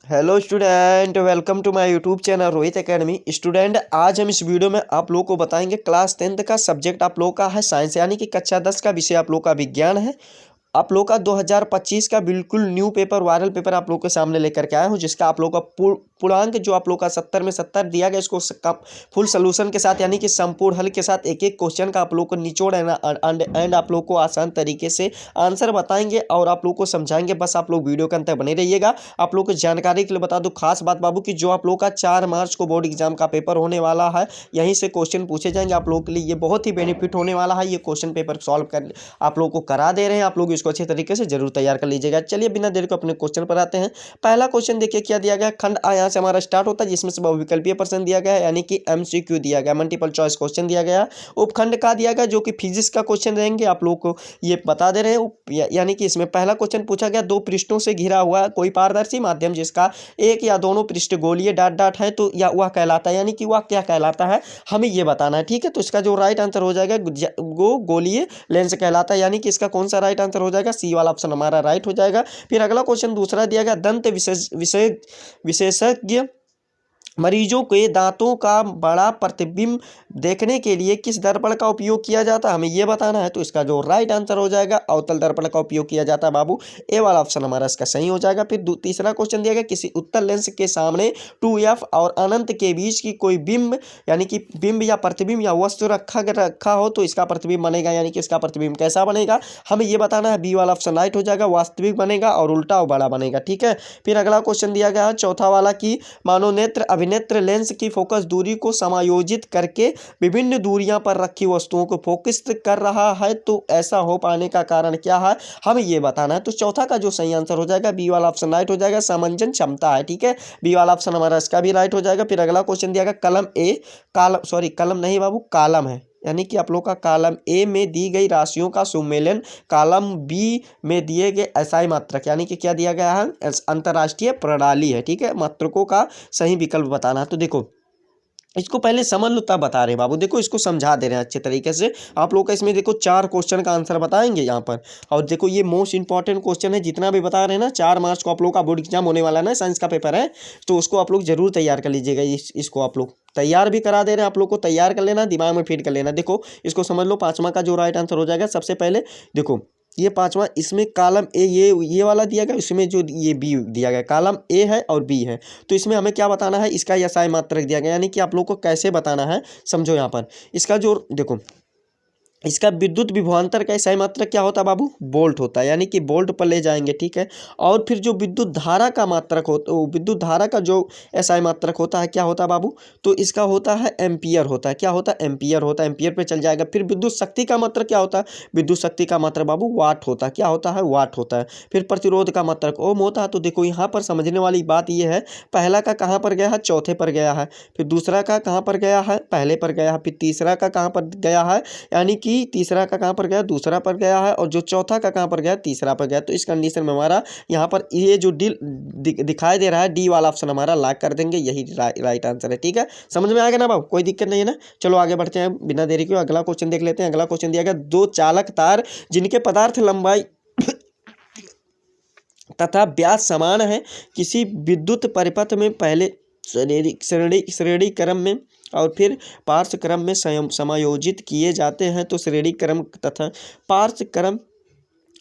Hello student, welcome to my YouTube channel Rohit academy. Student, आज हम इस वीडियो में आप लोग को बताएंगे क्लास 10th का सब्जेक्ट आप लोग का है साइंस, यानी कि कक्षा 10 का विषय आप लोग का विज्ञान है। आप लोग का 2025 का बिल्कुल न्यू पेपर, वायरल पेपर आप लोग के सामने लेकर के आया हूँ, जिसका आप लोग का पूर्णांक जो आप लोग का 70 में 70 दिया गया, इसको फुल सोल्यूशन के साथ यानी कि संपूर्ण हल के साथ एक एक क्वेश्चन का आप लोग को निचोड़ एंड आप लोग को आसान तरीके से आंसर बताएंगे और आप लोग को समझाएंगे। बस आप लोग वीडियो के अंत तक बने रहिएगा। आप लोग को जानकारी के लिए बता दूं खास बात बाबू की जो आप लोग का 4 मार्च को बोर्ड एग्जाम का पेपर होने वाला है, यहीं से क्वेश्चन पूछे जाएंगे। आप लोगों के लिए ये बहुत ही बेनिफिट होने वाला है। ये क्वेश्चन पेपर सॉल्व कर आप लोग को करा दे रहे हैं, आप लोग इसको अच्छे तरीके से जरूर तैयार कर लीजिएगा। चलिए बिना देर को अपने क्वेश्चन पर आते हैं। पहला क्वेश्चन देखिए क्या दिया गया। खंड आ यहाँ से हमारा स्टार्ट होता है, जिसमें से बहुविकल्पीय प्रश्न दिया गया है, यानी कि एमसीक्यू दिया गया, मल्टीपल चॉइस क्वेश्चन दिया गया। उपखंड का दिया गया जो कि फिजिक्स का क्वेश्चन रहेंगे, आप लोग को ये बता दे रहे हैं। यानी कि इसमें पहला क्वेश्चन पूछा गया, दो पृष्ठों से घिरा हुआ कोई पारदर्शी माध्यम जिसका एक या दोनों पृष्ठ गोलीय डॉट डॉट है तो या वह कहलाता है, यानी कि वह क्या कहलाता है, हमें ये बताना है। ठीक है, तो इसका जो राइट आंसर हो जाएगा वो गोलीय लेंस कहलाता है, यानी कि इसका कौन सा राइट आंसर हो जाएगा, सी वाला ऑप्शन हमारा राइट हो जाएगा। फिर अगला क्वेश्चन दूसरा दिया गया, दंत विशेषज्ञ मरीजों के दांतों का बड़ा प्रतिबिंब देखने के लिए किस दर्पण का उपयोग किया जाता है, हमें यह बताना है। तो इसका जो राइट आंसर हो जाएगा अवतल दर्पण का उपयोग किया जाता है बाबू, ए वाला ऑप्शन हमारा इसका सही हो जाएगा। फिर तीसरा क्वेश्चन दिया गया, किसी उत्तल लेंस के सामने 2f और अनंत के बीच की कोई बिंब यानी कि बिंब या प्रतिबिंब या वस्तु रखा हो तो इसका प्रतिबिंब बनेगा, यानी कि इसका प्रतिबिंब कैसा बनेगा, हमें यह बताना है। बी वाला ऑप्शन राइट हो जाएगा, वास्तविक बनेगा और उल्टा और बड़ा बनेगा। ठीक है, फिर अगला क्वेश्चन दिया गया है चौथा वाला की मानोनेत्र अभिनेत्र लेंस की फोकस दूरी को समायोजित करके विभिन्न दूरियां पर रखी वस्तुओं को फोकस कर रहा है, तो ऐसा हो पाने का कारण क्या है, हमें यह बताना है। तो चौथा का जो सही आंसर हो जाएगा बी वाला ऑप्शन राइट हो जाएगा, समंजन क्षमता है। ठीक है, बी वाला ऑप्शन हमारा इसका भी राइट हो जाएगा। फिर अगला क्वेश्चन दिया गया कलम ए कलम नहीं बाबू, कालम है, यानी कि आप लोग का कॉलम ए में दी गई राशियों का सुमेलन कॉलम बी में दिए गए एसआई मात्रक, यानी कि क्या दिया गया है, अंतरराष्ट्रीय प्रणाली है। ठीक है, मात्रकों का सही विकल्प बताना है। तो देखो इसको पहले समझ लो तब बता रहे हैं बाबू, देखो इसको समझा दे रहे हैं अच्छे तरीके से। आप लोग का इसमें देखो 4 क्वेश्चन का आंसर बताएंगे यहाँ पर, और देखो ये मोस्ट इंपॉर्टेंट क्वेश्चन है। जितना भी बता रहे हैं ना, 4 मार्च को आप लोग का बोर्ड एग्जाम होने वाला है ना, साइंस का पेपर है, तो उसको आप लोग जरूर तैयार कर लीजिएगा। इसको आप लोग तैयार भी करा दे रहे हैं, आप लोग को तैयार कर लेना, दिमाग में फीड कर लेना। देखो इसको समझ लो, पांचवा का जो राइट आंसर हो जाएगा सबसे पहले देखो ये पांचवा, इसमें कॉलम ए ये वाला दिया गया, इसमें जो ये बी दिया गया, कॉलम ए है और बी है, तो इसमें हमें क्या बताना है, इसका एसआई मात्रक दिया गया, यानी कि आप लोग को कैसे बताना है समझो। यहाँ पर इसका जो देखो इसका विद्युत विभवांतर का एसआई मात्रक क्या होता है बाबू, वोल्ट होता है, यानी कि वोल्ट पर ले जाएंगे। ठीक है, और फिर जो विद्युत धारा का मात्रक होता है, विद्युत धारा का जो एसआई मात्रक होता है क्या होता है बाबू, तो इसका होता है एम्पियर होता है। क्या होता है, एम्पियर होता है, एम्पियर पे चल जाएगा। फिर विद्युत शक्ति का मात्रक क्या होता है, विद्युत शक्ति का मात्रक बाबू वाट होता है। क्या होता है, वाट होता है। फिर प्रतिरोध का मात्रक ओम होता है। तो देखो यहाँ पर समझने वाली बात यह है, पहला का कहाँ पर गया है, चौथे पर गया है। फिर दूसरा का कहाँ पर गया है, पहले पर गया है। फिर तीसरा का कहाँ पर गया है, यानी कि तीसरा का कहाँ पर गया, दूसरा पर गया है, और जो चौथा का कहाँ पर गया, तीसरा पर गया। तो इस कंडीशन में हमारा यहाँ पर ये जो डी दिखाई दे रहा है, डी वाला ऑप्शन हमारा लॉक कर देंगे, यही राइट आंसर है। ठीक है, समझ में आ गया ना बाबू, कोई दिक्कत नहीं है ना। चलो आगे बढ़ते हैं बिना देरी के, अगला क्वेश्चन देख लेते हैं। अगला क्वेश्चन दिया गया, दो चालक तार जिनके पदार्थ लंबाई तथा व्यास समान है किसी विद्युत परिपथ में पहले श्रेणी क्रम में और फिर पार्श्व क्रम में समायोजित किए जाते हैं, तो श्रेणी क्रम तथा पार्श्व क्रम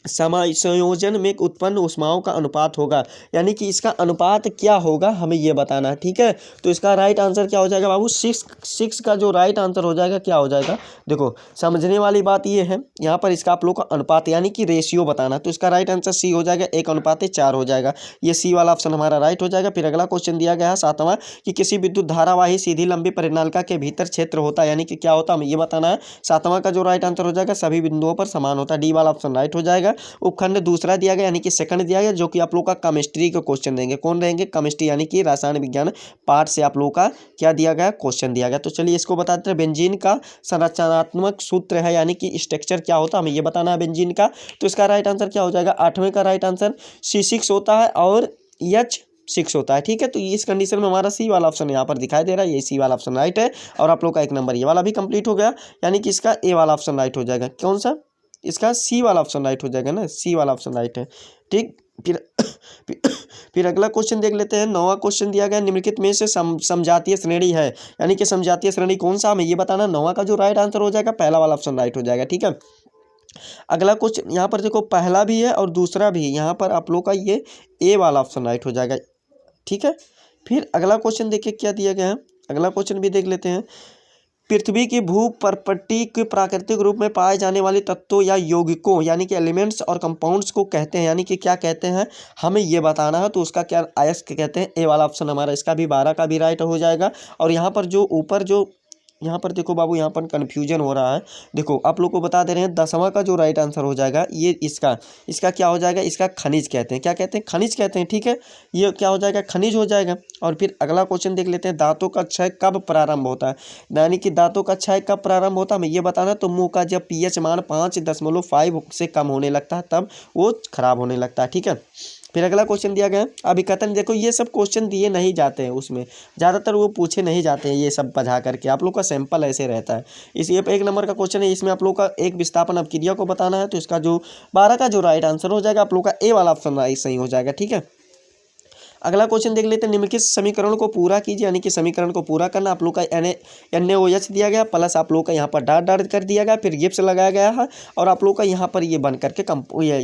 संयोजन में उत्पन्न ऊष्माओं का अनुपात होगा, यानी कि इसका अनुपात क्या होगा, हमें यह बताना है। ठीक है, तो इसका राइट आंसर क्या हो जाएगा बाबू, 6 का जो राइट आंसर हो जाएगा क्या हो जाएगा, देखो समझने वाली बात यह है, यहाँ पर इसका आप लोग का अनुपात यानी कि रेशियो बताना, तो इसका राइट आंसर सी हो जाएगा, 1:4 हो जाएगा, ये सी वाला ऑप्शन हमारा राइट हो जाएगा। फिर अगला क्वेश्चन दिया गया है 7वां कि किसी विद्युत धारावाही सीधी लंबी परिनालिका के भीतर क्षेत्र होता है, यानी कि क्या होता है, हमें ये बताना है। 7वां का जो राइट आंसर हो जाएगा सभी बिंदुओं पर समान होता है, डी वाला ऑप्शन राइट हो जाएगा। उपखंड दूसरा दिया गया, यानी कि सेकंड दिया गया, जो कि आप लोग का केमिस्ट्री के क्वेश्चन देंगे, कौन रहेंगे, केमिस्ट्री यानी कि रसायन विज्ञान पार्ट से आप लोग का क्या दिया गया, क्वेश्चन दिया गया। तो चलिए इसको बताते हैं, बेंजीन का संरचनात्मक सूत्र है, यानी कि स्ट्रक्चर क्या होता है, हमें ये बताना है बेंजीन का। तो इसका राइट आंसर क्या हो जाएगा, 8वें का राइट आंसर C6 होता है और H6 होता है। ठीक है, तो इस कंडीशन में हमारा सी वाला ऑप्शन यहाँ पर दिखाई दे रहा है, ये सी वाला ऑप्शन राइट है, और आप लोग का 1 नंबर ये वाला भी कंप्लीट हो गया, यानी कि इसका ए वाला ऑप्शन राइट हो जाएगा। कौन सा, इसका सी वाला ऑप्शन राइट हो जाएगा ना, सी वाला ऑप्शन राइट है। ठीक, फिर फिर अगला क्वेश्चन देख लेते हैं। 9वां क्वेश्चन दिया गया, निम्नलिखित में से समजातीय श्रेणी है, यानी कि समजातीय श्रेणी कौन सा, हमें ये बताना। 9वां का जो राइट आंसर हो जाएगा पहला वाला ऑप्शन राइट हो जाएगा, ठीक है। अगला क्वेश्चन यहाँ पर देखो, पहला भी है और दूसरा भी है, यहाँ पर आप लोग का ये ए वाला ऑप्शन राइट हो जाएगा, ठीक है। फिर अगला क्वेश्चन देखिए क्या दिया गया है, अगला क्वेश्चन भी देख लेते हैं। पृथ्वी की भूपर्पटी के प्राकृतिक रूप में पाए जाने वाले तत्वों या यौगिकों यानी कि एलिमेंट्स और कंपाउंड्स को कहते हैं, यानी कि क्या कहते हैं, हमें ये बताना है। तो उसका क्या अयस्क कहते हैं, ए वाला ऑप्शन हमारा इसका भी 12 का भी राइट हो जाएगा। और यहाँ पर जो ऊपर जो यहाँ पर देखो बाबू, यहाँ पर कन्फ्यूजन हो रहा है। देखो आप लोग को बता दे रहे हैं, 10वां का जो राइट आंसर हो जाएगा ये इसका क्या हो जाएगा, इसका खनिज कहते हैं। क्या कहते हैं, खनिज कहते हैं, ठीक है। ये क्या हो जाएगा, खनिज हो जाएगा। और फिर अगला क्वेश्चन देख लेते हैं, दांतों का क्षय कब प्रारंभ होता है, यानी कि दांतों का क्षय कब प्रारंभ होता है, हमें ये बताना। तो मुंह का जब पीएच मान 5.5 से कम होने लगता है तब वो खराब होने लगता है, ठीक है। फिर अगला क्वेश्चन दिया गया अभिकथन। देखो ये सब क्वेश्चन दिए नहीं जाते हैं, उसमें ज़्यादातर वो पूछे नहीं जाते हैं, ये सब पढ़ा करके आप लोग का सैंपल ऐसे रहता है। इस ये 1 नंबर का क्वेश्चन है, इसमें आप लोग का एक विस्थापन अपक्रिया को बताना है। तो इसका जो 12 का जो राइट आंसर हो जाएगा आप लोग का ए वाला ऑप्शन राइट सही हो जाएगा, ठीक है। अगला क्वेश्चन देख लेते हैं, निम्नलिखित समीकरण को पूरा कीजिए, यानी कि समीकरण को पूरा करना। आप लोग का NaOH दिया गया, प्लस आप लोग का यहाँ पर डॉट कर दिया गया, फिर गिब्स लगाया गया है, और आप लोग का यहाँ पर ये बन करके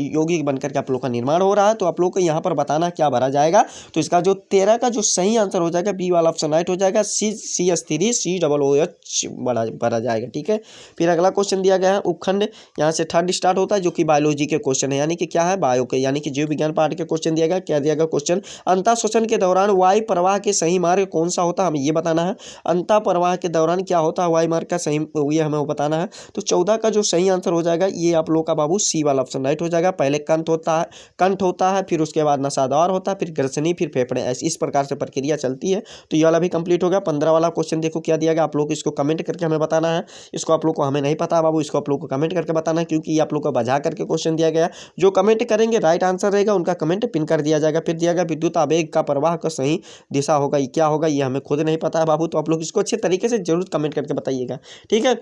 यौगिक बन करके आप लोग का निर्माण हो रहा है। तो आप लोग को यहाँ पर बताना क्या भरा जाएगा। तो इसका जो 13 का जो सही आंसर हो जाएगा बी वाला ऑप्शन राइट हो जाएगा, CH3COOH भरा जाएगा, ठीक है। फिर अगला क्वेश्चन दिया गया है उपखंड, यहाँ से थर्ड स्टार्ट होता है, जो कि बायोलॉजी के क्वेश्चन है, यानी कि क्या है, बायो के यानी कि जीव विज्ञान पार्ट के क्वेश्चन दिया गया। क्या दिया गया क्वेश्चन, अंतःश्वसन के दौरान वायु प्रवाह के सही मार्ग कौन सा होता है, हमें ये बताना है। अंतः प्रवाह के दौरान क्या होता है वायु मार्ग का सही, ये हमें बताना है। तो 14 का जो सही आंसर हो जाएगा ये आप लोग का बाबू सी वाला ऑप्शन राइट हो जाएगा। पहले कंठ होता है, फिर उसके बाद नसाद्वार होता है, फिर ग्रसनी, फिर फेफड़े, ऐसी इस प्रकार से प्रक्रिया चलती है। तो ये वाला भी कंप्लीट हो गया। 15 वाला क्वेश्चन देखो क्या दिया गया, आप लोग इसको कमेंट करके हमें बताना है। इसको आप लोग को हमें नहीं पता बाबू, इसको आप लोग को कमेंट करके बताना है, क्योंकि ये आप लोग को बजा करके क्वेश्चन दिया गया। जो कमेंट करेंगे राइट आंसर रहेगा उनका कमेंट पिन कर दिया जाएगा। फिर दिया गया विद्युत आवेग का प्रवाह का सही दिशा होगा, ये क्या होगा, ये हमें खुद नहीं पता है बाबू। तो आप लोग इसको अच्छे तरीके से जरूर कमेंट करके बताइएगा, ठीक है।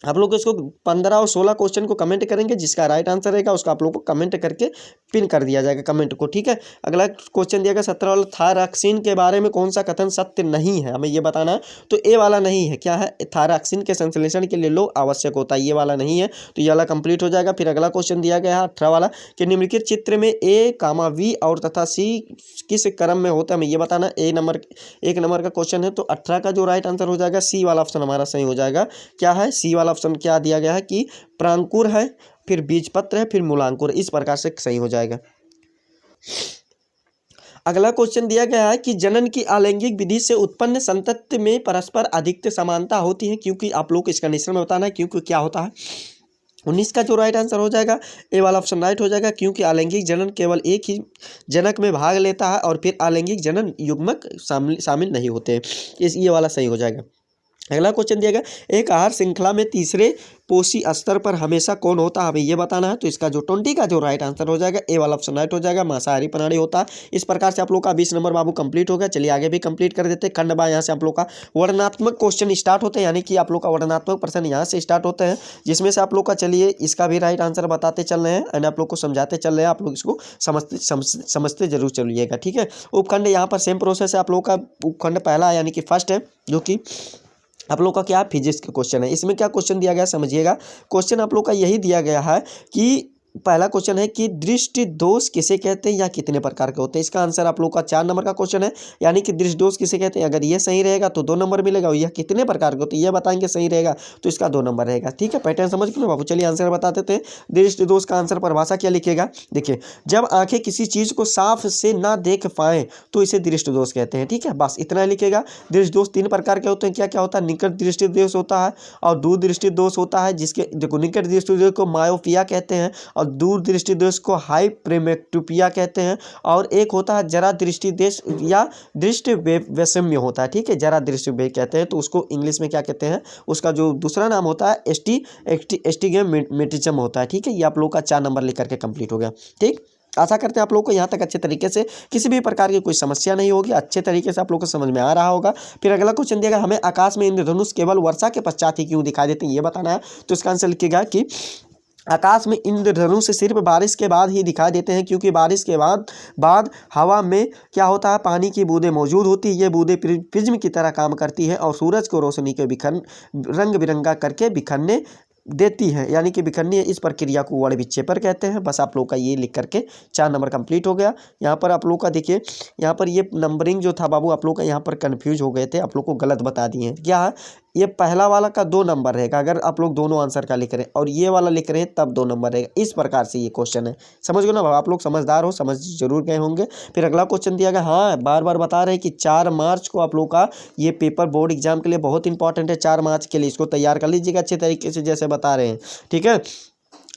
आप लोग इसको 15 और 16 क्वेश्चन को कमेंट करेंगे, जिसका राइट आंसर रहेगा उसका आप लोग को कमेंट करके पिन कर दिया जाएगा कमेंट को, ठीक है। अगला क्वेश्चन दिया गया 17 वाला, थायरॉक्सिन के बारे में कौन सा कथन सत्य नहीं है, हमें ये बताना है। तो ए वाला नहीं है, क्या है, थायरॉक्सिन के संश्लेषण के लिए लोह आवश्यक होता है, ये वाला नहीं है। तो ये वाला कंप्लीट हो जाएगा। फिर अगला क्वेश्चन दिया गया है 18 वाला कि निम्नलिखित चित्र में ए, बी और तथा सी किस क्रम में होता है, हमें ये बताना। 1 नंबर का क्वेश्चन है, तो 18 का जो राइट आंसर हो जाएगा सी वाला ऑप्शन हमारा सही हो जाएगा। क्या है, सी वाला ऑप्शन क्या दिया गया है कि प्रांकुर है, फिर बीजपत्र है, फिर मूलांकुर, इस प्रकार से सही हो जाएगा। अगला क्वेश्चन दिया गया है कि जनन की अलैंगिक विधि से उत्पन्न संतति में परस्पर अधिकतर समानता होती है, क्योंकि आप लोग इसका निश्चय में बताना है, क्योंकि क्या होता है। 19 का जो राइट आंसर हो जाएगा ए वाला ऑप्शन राइट हो जाएगा, क्योंकि अलैंगिक जनन केवल एक ही जनक में भाग लेता है और फिर अलैंगिक जनन युग्मक शामिल नहीं होते, ये वाला सही हो जाएगा। अगला क्वेश्चन दिया गया, एक आहार श्रृंखला में तीसरे पोषी स्तर पर हमेशा कौन होता है, हमें ये बताना है। तो इसका जो 20 का जो राइट आंसर हो जाएगा ए वाला ऑप्शन राइट हो जाएगा, मांसाहारी प्राणी होता है। इस प्रकार से आप लोग का 20 नंबर बाबू कंप्लीट हो गया। चलिए आगे भी कंप्लीट कर देते हैं। खंड बा, यहाँ से आप लोग का वर्णनात्मक क्वेश्चन स्टार्ट होते हैं, यानी कि आप लोग का वर्णनात्मक प्रश्न यहाँ से स्टार्ट होते हैं, जिसमें से आप लोग का चलिए इसका भी राइट आंसर बताते चल रहे हैं एंड आप लोग को समझाते चल रहे हैं। आप लोग इसको समझते जरूर चलिएगा, ठीक है। उपखंड यहाँ पर सेम प्रोसेस है, आप लोग का उपखंड पहला यानी कि फर्स्ट है, जो कि आप लोग का क्या फिजिक्स का क्वेश्चन है। इसमें क्या क्वेश्चन दिया गया समझिएगा। क्वेश्चन आप लोग का यही दिया गया है कि पहला क्वेश्चन है कि दृष्टि दोष किसे कहते हैं या कितने प्रकार के होते हैं। इसका आंसर आप लोग का 4 नंबर का क्वेश्चन है, यानी कि दृष्टि दोष किसे कहते हैं। अगर ये सही रहेगा तो 2 नंबर मिलेगा, और यह कितने प्रकार के होते हैं ये बताएंगे सही रहेगा तो इसका 2 नंबर रहेगा, ठीक है। पैटर्न समझ के बाबू, चलिए आंसर बता देते हैं। दृष्टि दोष का आंसर परिभाषा क्या लिखेगा, देखिए, जब आंखें किसी चीज को साफ से ना देख पाए तो इसे दृष्टि दोष कहते हैं, ठीक है, बस इतना लिखेगा। दृष्टि दोष 3 प्रकार के होते हैं, क्या क्या होता है, निकट दृष्टि दोष होता है और दूर दृष्टि दोष होता है, जिसके देखो निकट दृष्टि दोष को मायोपिया कहते हैं और दूर दृष्टि दोष को हाइप्रेमेट्रोपिया कहते हैं, और एक होता है जरा दृष्टि दोष या दृष्टि वैषम्य होता है, ठीक है, जरा दृष्टि कहते हैं, तो उसको इंग्लिश में क्या कहते हैं, उसका जो दूसरा नाम होता है एस्टिग्मेटिज्म होता है, ठीक है। ये आप लोग का 4 नंबर लिख करके कंप्लीट हो गया, ठीक। आशा करते हैं आप लोग को यहाँ तक अच्छे तरीके से किसी भी प्रकार की कोई समस्या नहीं होगी, अच्छे तरीके से आप लोग को समझ में आ रहा होगा। फिर अगला क्वेश्चन दिया गया, हमें आकाश में इंद्रधनुष केवल वर्षा के पश्चात ही क्यों दिखाई देते हैं, ये बताना है। तो इसका आंसर लिखिएगा कि आकाश में इंद्रधनुष सिर्फ बारिश के बाद ही दिखाई देते हैं, क्योंकि बारिश के बाद हवा में क्या होता है, पानी की बूंदें मौजूद होती है। ये बूंदें प्रिज्म की तरह काम करती है और सूरज को रोशनी के रंग बिरंगा करके बिखरने देती है, यानी कि बिखरनी है। इस प्रक्रिया को वर्ण विक्षेपण कहते हैं। बस आप लोग का ये लिख करके 4 नंबर कंप्लीट हो गया। यहाँ पर आप लोग का देखिए, यहाँ पर ये नंबरिंग जो था बाबू, आप लोग का यहाँ पर कंफ्यूज हो गए थे, आप लोग को गलत बता दिए हैं। क्या है, ये पहला वाला का 2 नंबर रहेगा अगर आप लोग दोनों आंसर का लिख रहे हैं, और ये वाला लिख रहे हैं तब 2 नंबर रहेगा। इस प्रकार से ये क्वेश्चन है, समझ गए ना। आप लोग समझदार हो, समझ जरूर गए होंगे। फिर अगला क्वेश्चन दिया गया, हाँ बार बार बता रहे हैं कि 4 मार्च को आप लोग का ये पेपर बोर्ड एग्जाम के लिए बहुत इंपॉर्टेंट है। 4 मार्च के लिए इसको तैयार कर लीजिएगा अच्छे तरीके से, जैसे बता रहे हैं, ठीक है।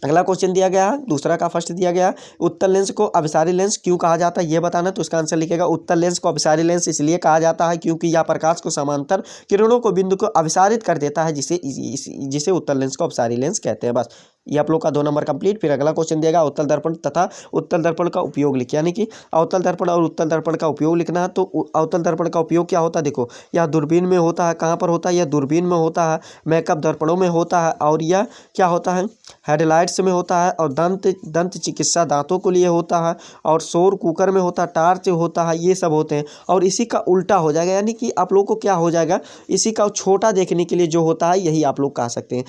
अगला क्वेश्चन दिया गया है, दूसरा का फर्स्ट दिया गया, उत्तल लेंस को अभिसारी लेंस क्यों कहा जाता है, ये बताना। तो इसका आंसर लिखेगा, उत्तल लेंस को अभिसारी लेंस इसलिए कहा जाता है क्योंकि यह प्रकाश को समांतर किरणों को बिंदु को अभिसारित कर देता है, जिसे उत्तल लेंस को अभिसारी लेंस कहते हैं। बस ये आप लोग का 2 नंबर कंप्लीट। फिर अगला क्वेश्चन दिएगा, अवतल दर्पण तथा उत्तल दर्पण का उपयोग लिखिए, यानी कि अवतल दर्पण और उत्तल दर्पण का उपयोग लिखना है। तो अवतल दर्पण का उपयोग क्या होता है, देखो यह दूरबीन में होता है। कहाँ पर होता है, यह दूरबीन में होता है, मेकअप दर्पणों में होता है, और यह क्या होता है, हेडलाइट्स में होता है, और दंत चिकित्सा दांतों के लिए होता है, और सौर कुकर में होता है, टार्च होता है, ये सब होते हैं। और इसी का उल्टा हो जाएगा, यानी कि आप लोग को क्या हो जाएगा, इसी का छोटा देखने के लिए जो होता है, यही आप लोग कह सकते हैं।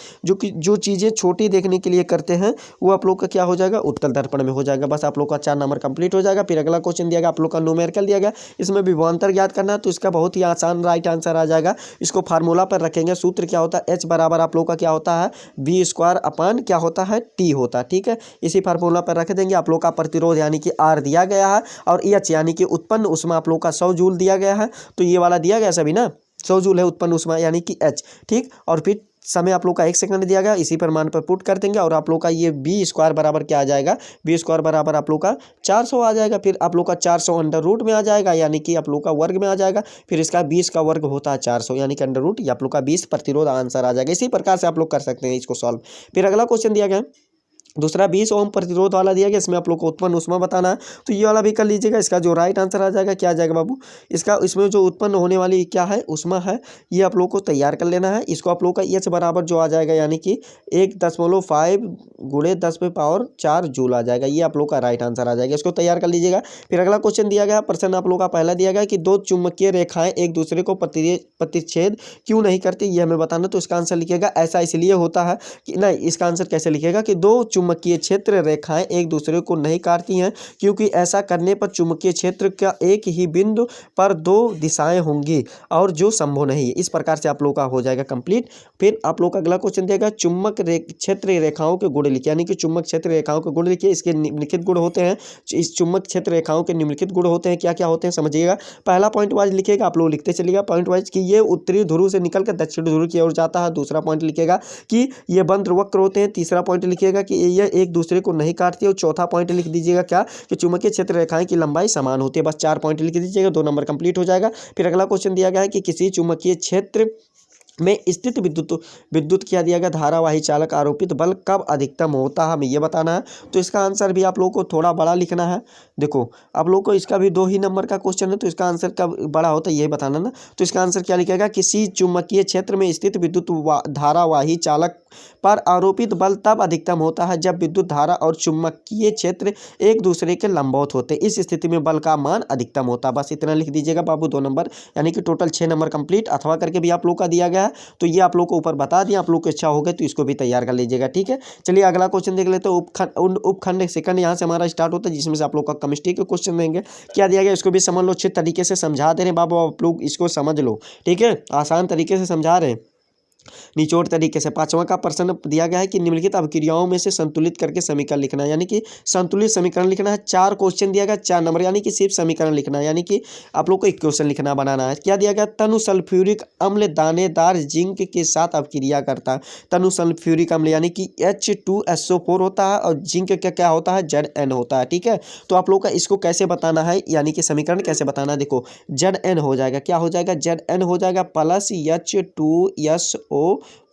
जो चीज़ें छोटी देखने के लिए करते हैं वो आप लोग का क्या हो जाएगा, उत्तल दर्पण में हो जाएगा। बस आप लोग का 4 नंबर कंप्लीट हो जाएगा। फिर अगला क्वेश्चन दिया गया, आप लोग का न्यूमेरिकल दिया गया, इसमें विभवांतर ज्ञात करना है। तो इसका बहुत ही आसान राइट आंसर आ जाएगा। इसको फार्मूला पर रखेंगे, सूत्र क्या होता है, H बराबर आप लोग का क्या होता है, V² अपान क्या होता है, T होता है, ठीक है। इसी फार्मूला पर रख देंगे। आप लोग का प्रतिरोध यानी कि R दिया गया है, और H यानी कि उत्पन्न उष्मा आप लोग का 100 जूल दिया गया है। तो ये वाला दिया गया सभी ना, 100 जूल है उत्पन्न उष्मा यानी कि H, ठीक। और फिर समय आप लोग का 1 सेकंड दिया गया, इसी प्रमाण पर पुट कर देंगे, और आप लोग का ये V² बराबर क्या आ जाएगा, V² बराबर आप लोग का 400 आ जाएगा। फिर आप लोग का 400 अंडर रूट में आ जाएगा, यानी कि आप लोग का वर्ग में आ जाएगा। फिर इसका 20 का वर्ग होता है 400, यानी कि अंडर रूट, ये आप लोग का 20 प्रतिरोध आंसर आ जाएगा। इसी प्रकार से आप लोग कर सकते हैं इसको सॉल्व। फिर अगला क्वेश्चन दिया गया, दूसरा 20 ओम प्रतिरोध वाला दिया गया, इसमें आप लोग को उत्पन्न उष्मा बताना है। तो ये वाला भी कर लीजिएगा। इसका जो राइट आंसर आ जाएगा, क्या आ जाएगा बाबू, इसमें जो उत्पन्न होने वाली क्या है, उष्मा है, ये आप लोग को तैयार कर लेना है। इसको आप लोग का H बराबर जो आ जाएगा, यानी कि 1.5 गुणे 10⁴ जूल आ जाएगा। ये आप लोग का राइट आंसर आ जाएगा, इसको तैयार कर लीजिएगा। फिर अगला क्वेश्चन दिया गया, प्रश्न आप लोग का पहला दिया गया कि 2 चुंबकीय रेखाएं एक दूसरे को प्रतिच्छेद क्यों नहीं करती, ये हमें बताना। तो इसका आंसर लिखिएगा, ऐसा इसलिए होता है कि नहीं, इसका आंसर कैसे लिखेगा कि 2 चुंबकीय क्षेत्र रेखाएं एक दूसरे को नहीं काटती हैं, क्योंकि ऐसा करने पर चुंबकीय क्षेत्र का एक ही बिंदु पर 2 दिशाएं होंगी, और जो संभव नहीं है। इस प्रकार से आप लोग का हो जाएगा कंप्लीट। फिर आप लोग का अगला क्वेश्चन देगा, चुंबक क्षेत्र रेखाओं के गुण लिखिए, यानी कि चुंबक क्षेत्र रेखाओं के गुण लिखिए। इसके निम्नलिखित गुण होते हैं, इस चुंबक क्षेत्र रेखाओं के निम्नलिखित गुण होते हैं, क्या क्या होते हैं समझिएगा। पहला पॉइंट वाइज लिखिएगा, आप लोग लिखते चलिएगा पॉइंट वाइज, कि ये उत्तरी ध्रुव से निकलकर दक्षिण ध्रुव की ओर जाता है। दूसरा पॉइंट लिखिएगा कि ये बंद वक्र होते हैं। तीसरा पॉइंट लिखिएगा कि ये एक दूसरे को नहीं काटती है। और चौथा पॉइंट लिख दीजिएगा क्या, कि चुंबकीय क्षेत्र रेखाएं की लंबाई समान होती है। बस 4 पॉइंट लिख दीजिएगा, 2 नंबर कंप्लीट हो जाएगा। फिर अगला क्वेश्चन दिया गया है कि किसी चुंबकीय क्षेत्र में स्थित विद्युत क्या दिया गया, धारावाही चालक आरोपित बल कब अधिकतम होता है, हमें ये बताना है। तो इसका आंसर भी आप लोगों को थोड़ा बड़ा लिखना है। देखो आप लोग को इसका भी 2 ही नंबर का क्वेश्चन है, तो इसका आंसर कब बड़ा होता है ये बताना ना। तो इसका आंसर क्या लिखेगा, किसी चुंबकीय क्षेत्र में स्थित विद्युत धारावाही चालक पर आरोपित बल तब अधिकतम होता है जब विद्युत धारा और चुंबकीय क्षेत्र एक दूसरे के लंबवत होते हैं। इस स्थिति में बल का मान अधिकतम होता है। बस इतना लिख दीजिएगा बाबू, 2 नंबर, यानी कि टोटल 6 नंबर कंप्लीट। अथवा करके भी आप लोग का दिया गया है, तो ये आप लोग को ऊपर बता दिया। आप लोग को इच्छा हो गई तो इसको भी तैयार कर लीजिएगा, ठीक है। चलिए अगला क्वेश्चन देख लेते हैं। उपखंड सेकंड यहाँ से हमारा स्टार्ट होता है, जिसमें से आप लोग का केमिस्ट्री के क्वेश्चन देंगे। क्या दिया गया इसको भी समझ लो, अच्छे तरीके से समझा दे रहे हैं बाबू, आप लोग इसको समझ लो, ठीक है। आसान तरीके से समझा रहे हैं, निचोड़ तरीके से। 5वां का प्रश्न दिया गया है कि निम्नलिखित अभिक्रियाओं में से संतुलित करके समीकरण लिखना है, यानी कि संतुलित समीकरण लिखना है। 4 क्वेश्चन दिया गया, 4 नंबर, यानी कि सिर्फ समीकरण लिखना है, यानी कि आप लोग को एक क्वेश्चन लिखना बनाना है। क्या दिया गया, तनु सल्फ्यूरिक अम्ल दानेदार जिंक के साथ अभिक्रिया करता है। तनु सल्फ्यूरिक अम्ल यानी कि H2SO4 होता है, और जिंक का क्या होता है, Zn होता है, ठीक है। तो आप लोग का इसको कैसे बताना है, यानी कि समीकरण कैसे बताना है, देखो Zn हो जाएगा, क्या हो जाएगा, Zn हो जाएगा प्लस H2SO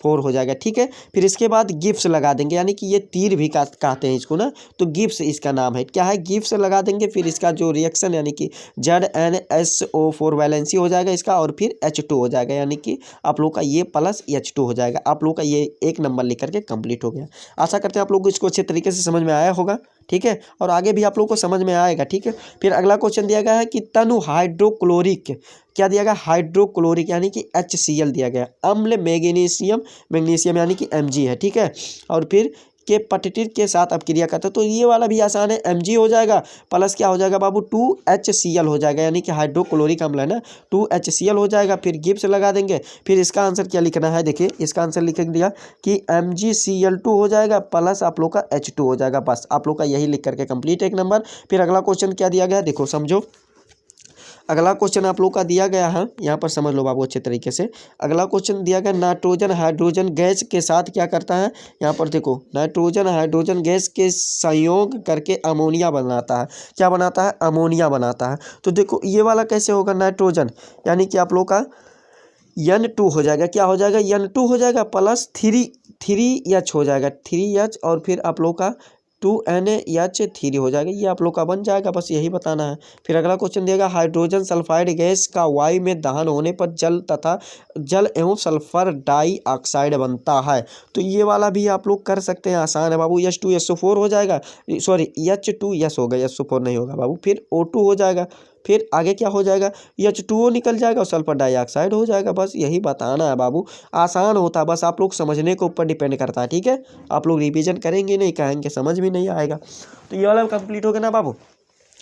4 हो जाएगा। ठीक है, फिर इसके बाद गिब्स लगा देंगे, यानी कि ये तीर भी कहते हैं इसको ना, तो गिब्स इसका नाम है। क्या है, गिब्स लगा देंगे। फिर इसका जो रिएक्शन यानी कि ZnSO4 वैलेंसी हो जाएगा इसका, और फिर H2 हो जाएगा, यानी कि आप लोग का ये प्लस H2 हो जाएगा। आप लोग का ये 1 नंबर लिख करके कंप्लीट हो गया। आशा करते हैं आप लोग को इसको अच्छे तरीके से समझ में आया होगा। ठीक है, और आगे भी आप लोग को समझ में आएगा। ठीक है, फिर अगला क्वेश्चन दिया गया है कि तनु हाइड्रोक्लोरिक, क्या दिया गया, हाइड्रोक्लोरिक यानी कि HCl दिया गया, अम्ल मैग्नीशियम यानी कि Mg है। ठीक है, और फिर के पटटिर के साथ अब क्रिया करते हैं, तो ये वाला भी आसान है, Mg हो जाएगा प्लस क्या हो जाएगा बाबू 2HCl हो जाएगा, यानी कि हाइड्रोक्लोरिक अम्ल है ना, 2HCl हो जाएगा। फिर गिब्स लगा देंगे। फिर इसका आंसर क्या लिखना है, देखिए इसका आंसर लिख दिया कि MgCl2 हो जाएगा प्लस आप लोग का H2 हो जाएगा। बस आप लोग का यही लिख करके कंप्लीट 1 नंबर। फिर अगला क्वेश्चन क्या दिया गया, देखो समझो। अगला क्वेश्चन आप लोग का दिया गया है, यहाँ पर समझ लो बाबू अच्छे तरीके से। अगला क्वेश्चन दिया गया, नाइट्रोजन हाइड्रोजन गैस के साथ क्या करता है, यहाँ पर देखो नाइट्रोजन हाइड्रोजन गैस के संयोग करके अमोनिया बनाता है। क्या बनाता है, अमोनिया बनाता है। तो देखो ये वाला कैसे होगा, नाइट्रोजन यानी कि आप लोग का N2 हो जाएगा, क्या हो जाएगा, N2 हो जाएगा प्लस 3H हो जाएगा, 3H, और फिर आप लोग का 2NH3 हो जाएगा। ये आप लोग का बन जाएगा, बस यही बताना है। फिर अगला क्वेश्चन दिएगा, हाइड्रोजन सल्फाइड गैस का वायु में दहन होने पर जल एवं सल्फर डाइऑक्साइड बनता है। तो ये वाला भी आप लोग कर सकते हैं, आसान है बाबू। H2SO4 हो जाएगा, सॉरी H2S हो गया, SO4 नहीं होगा बाबू। फिर O2 हो जाएगा, फिर आगे क्या हो जाएगा, H2O निकल जाएगा और सल्फर डाइऑक्साइड हो जाएगा। बस यही बताना है बाबू, आसान होता है, बस आप लोग समझने के ऊपर डिपेंड करता है। ठीक है, आप लोग रिवीजन करेंगे नहीं, कहेंगे समझ में नहीं आएगा। तो ये वाला कंप्लीट हो गया ना बाबू।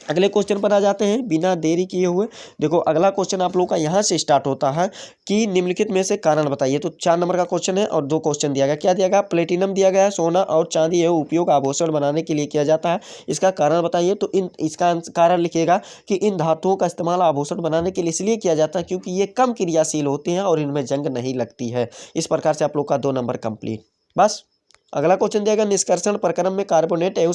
अगले क्वेश्चन पर आ जाते हैं बिना देरी किए हुए। देखो अगला क्वेश्चन आप लोग का यहाँ से स्टार्ट होता है कि निम्नलिखित में से कारण बताइए। तो 4 नंबर का क्वेश्चन है और 2 क्वेश्चन दिया गया। क्या दिया गया, प्लेटिनम दिया गया है, सोना और चांदी यह उपयोग आभूषण बनाने के लिए किया जाता है, इसका कारण बताइए। तो इसका कारण लिखिएगा कि इन धातुओं का इस्तेमाल आभूषण बनाने के लिए इसलिए किया जाता है क्योंकि ये कम क्रियाशील होते हैं और इनमें जंग नहीं लगती है। इस प्रकार से आप लोग का 2 नंबर कंप्लीट। बस अगला क्वेश्चन दिया गया, निष्कर्षण प्रक्रम में कार्बोनेट एवं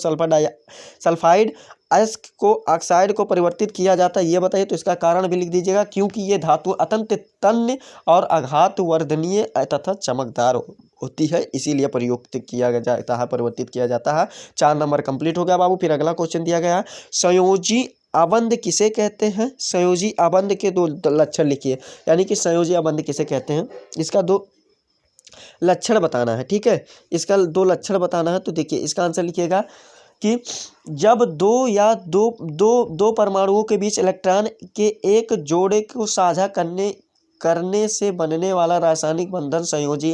सल्फाइड अयस्क को ऑक्साइड को परिवर्तित किया जाता है, ये बताइए। तो इसका कारण भी लिख दीजिएगा, क्योंकि ये धातु अत्यंत तन्य और आघात वर्धनीय तथा चमकदार होती है, इसीलिए प्रयुक्त किया जाता है, परिवर्तित किया जाता है। 4 नंबर कंप्लीट हो गया बाबू। फिर अगला क्वेश्चन दिया गया, संयोजी आबंध किसे कहते हैं। संयोजी आबंध के 2 लक्षण लिखिए, यानी कि संयोजी आबंध किसे कहते हैं, इसका 2 लक्षण बताना है। ठीक है, इसका 2 लक्षण बताना है। तो देखिए इसका आंसर लिखिएगा कि जब दो परमाणुओं के बीच इलेक्ट्रॉन के एक जोड़े को साझा करने से बनने वाला रासायनिक बंधन संयोजी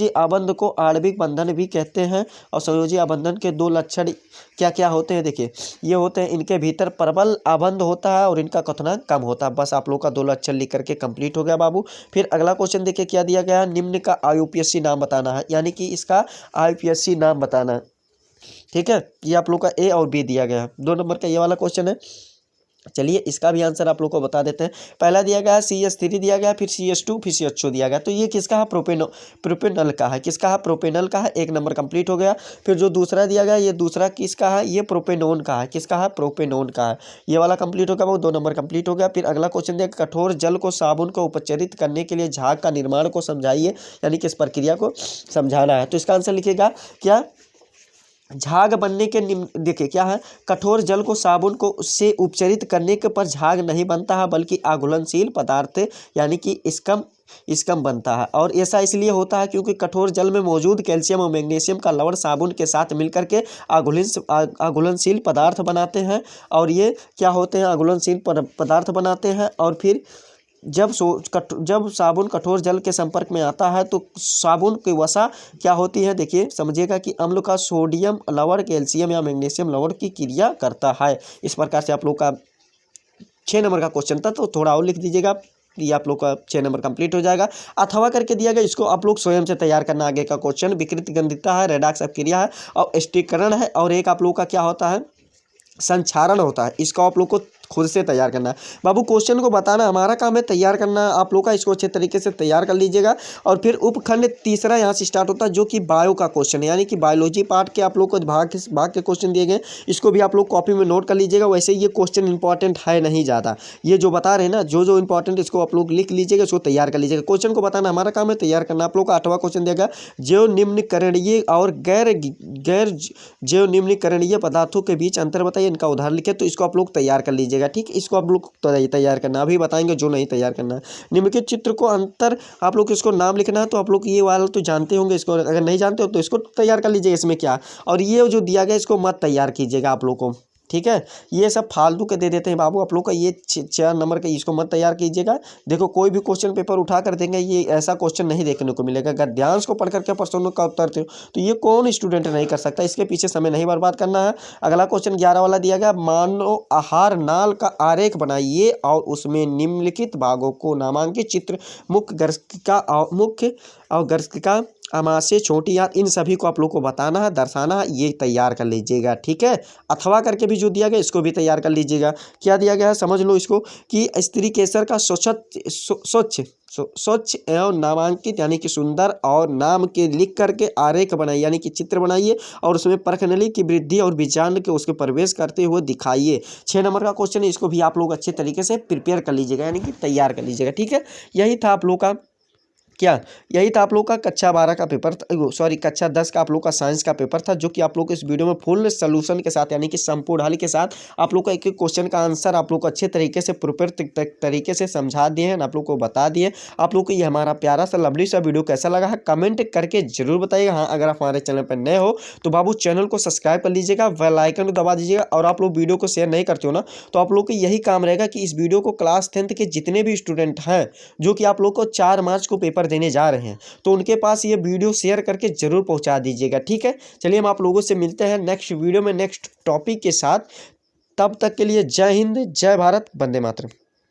आबंध को आणविक बंधन भी कहते हैं। और संयोजी आबंधन के 2 लक्षण क्या क्या होते हैं, देखिए ये होते हैं, इनके भीतर प्रबल आबंध होता है और इनका क्वथनांक कम होता है। बस आप लोग का 2 लक्षण लिख करके कंप्लीट हो गया बाबू। फिर अगला क्वेश्चन देखिए क्या दिया गया है, निम्न का IUPAC नाम बताना है, यानी कि इसका IUPAC नाम बताना है। ठीक है, ये आप लोग का A और B दिया गया है। 2 नंबर का ये वाला क्वेश्चन है। चलिए इसका भी आंसर आप लोग को बता देते हैं। पहला दिया गया है CH3 दिया गया, फिर CH2, फिर CHO दिया गया। तो ये किसका है, प्रोपेनल का है। किसका है, प्रोपेनल का है। 1 नंबर कंप्लीट हो गया। फिर जो दूसरा दिया गया, ये दूसरा किसका है, ये प्रोपेनोन का है। किसका है, प्रोपेनोन का है। ये वाला कंप्लीट हो गया, वो 2 नंबर कंप्लीट हो गया। फिर अगला क्वेश्चन दिया, कठोर जल को साबुन को उपचरित करने के लिए झाग का निर्माण को समझाइए, यानी कि इस प्रक्रिया को समझाना है। तो इसका आंसर लिखिएगा, क्या झाग बनने के देखिए क्या है, कठोर जल को साबुन को से उपचरित करने के पर झाग नहीं बनता है, बल्कि आघुलनशील पदार्थ यानी कि स्कम बनता है। और ऐसा इसलिए होता है क्योंकि कठोर जल में मौजूद कैल्शियम और मैग्नीशियम का लवण साबुन के साथ मिलकर के आघुलनशील पदार्थ बनाते हैं। और ये क्या होते हैं, आघुलनशील पदार्थ बनाते हैं। और फिर जब साबुन कठोर जल के संपर्क में आता है तो साबुन की वसा क्या होती है, देखिए समझिएगा कि अम्ल का सोडियम लवण कैल्शियम या मैग्नीशियम लवण की क्रिया करता है। इस प्रकार से आप लोग का 6 नंबर का क्वेश्चन था, तो थोड़ा और लिख दीजिएगा, ये आप लोग का 6 नंबर कंप्लीट हो जाएगा। अथवा करके दिया गया, इसको आप लोग स्वयं से तैयार करना। आगे का क्वेश्चन विकृत गंधिता है, रेडॉक्स अपक्रिया है और स्टिरीकरण है, और एक आप लोग का क्या होता है, संक्षारण होता है। इसको आप लोग को खुद से तैयार करना है बाबू। क्वेश्चन को बताना हमारा काम है, तैयार करना आप लोग का। इसको अच्छे तरीके से तैयार कर लीजिएगा। और फिर उपखंड तीसरा यहाँ से स्टार्ट होता है, जो कि बायो का क्वेश्चन है, यानी कि बायोलॉजी पार्ट के आप लोग को भाग के क्वेश्चन दिए गए। इसको भी आप लोग कॉपी में नोट कर लीजिएगा। वैसे ये क्वेश्चन इंपॉर्टेंट है नहीं ज़्यादा, ये जो बता रहे हैं ना, जो इंपॉर्टेंट, इसको आप लोग लिख लीजिएगा, इसको तैयार कर लीजिएगा। क्वेश्चन को बताना हमारा काम है, तैयार करना आप लोग का। 8वां क्वेश्चन देगा, जो निम्नकरणीय और गैर जो निम्नकरणीय पदार्थों के बीच अंतर बताइए, इनका उदाहरण लिखे। तो इसको आप लोग तैयार कर लीजिएगा, ठीक। इसको आप लोग तैयार करना, अभी बताएंगे जो नहीं तैयार करना है। निम्नलिखित चित्र को अंतर आप लोग इसको नाम लिखना है। तो आप लोग ये वाला तो जानते होंगे, इसको अगर नहीं जानते हो तो इसको तैयार कर लीजिएगा, इसमें क्या। और ये जो दिया गया इसको मत तैयार कीजिएगा आप लोग को, ठीक है। ये सब फालतू के दे देते हैं बाबू आप लोग का। ये 4 नंबर का इसको मत तैयार कीजिएगा। देखो कोई भी क्वेश्चन पेपर उठा कर देंगे, ये ऐसा क्वेश्चन नहीं देखने को मिलेगा। अगर ध्यान को पढ़ करके प्रश्नों का उत्तर दो तो ये कौन स्टूडेंट नहीं कर सकता। इसके पीछे समय नहीं बर्बाद करना है। अगला क्वेश्चन 11 वाला दिया गया, मानव आहार नाल का आरेख बनाइए और उसमें निम्नलिखित भागों को नामांकित चित्र मुख्य और गर्भिका आमाशय छोटी आंत, इन सभी को आप लोग को बताना है, दर्शाना है। ये तैयार कर लीजिएगा, ठीक है। अथवा करके भी जो दिया गया इसको भी तैयार कर लीजिएगा। क्या दिया गया है समझ लो इसको, कि स्त्री केसर का स्वच्छ एवं नामांकित यानी कि सुंदर और नाम के लिख करके आरेख बनाइए, यानी कि चित्र बनाइए और उसमें परखनली की वृद्धि और बीजांड के उसके प्रवेश करते हुए दिखाइए। 6 नंबर का क्वेश्चन है, इसको भी आप लोग अच्छे तरीके से प्रिपेयर कर लीजिएगा, यानी कि तैयार कर लीजिएगा, ठीक है। यही था आप लोग का यही था आप लोग का कक्षा 12 का पेपर, सॉरी कक्षा 10 का आप लोग का साइंस का पेपर था, जो कि आप लोग को इस वीडियो में फुल सोल्यूशन के साथ, यानी कि संपूर्ण हल के साथ आप लोग का एक एक क्वेश्चन का आंसर आप लोग को अच्छे तरीके से प्रोपर तरीके से समझा दिए हैं, आप लोग को बता दिए। आप लोग को ये हमारा प्यारा सा लवली सा वीडियो कैसा लगा है कमेंट करके जरूर बताइएगा। हाँ, अगर आप हमारे चैनल पर नए हो तो बाबू चैनल को सब्सक्राइब कर लीजिएगा, बेल आइकन को दबा दीजिएगा। और आप लोग वीडियो को शेयर नहीं करते हो ना, तो आप लोग को यही काम रहेगा कि इस वीडियो को क्लास 10th के जितने भी स्टूडेंट हैं, जो कि आप लोग को 4 मार्च को पेपर देने जा रहे हैं, तो उनके पास ये वीडियो शेयर करके जरूर पहुंचा दीजिएगा, ठीक है। चलिए हम आप लोगों से मिलते हैं नेक्स्ट वीडियो में नेक्स्ट टॉपिक के साथ। तब तक के लिए जय हिंद, जय भारत, वंदे मातरम।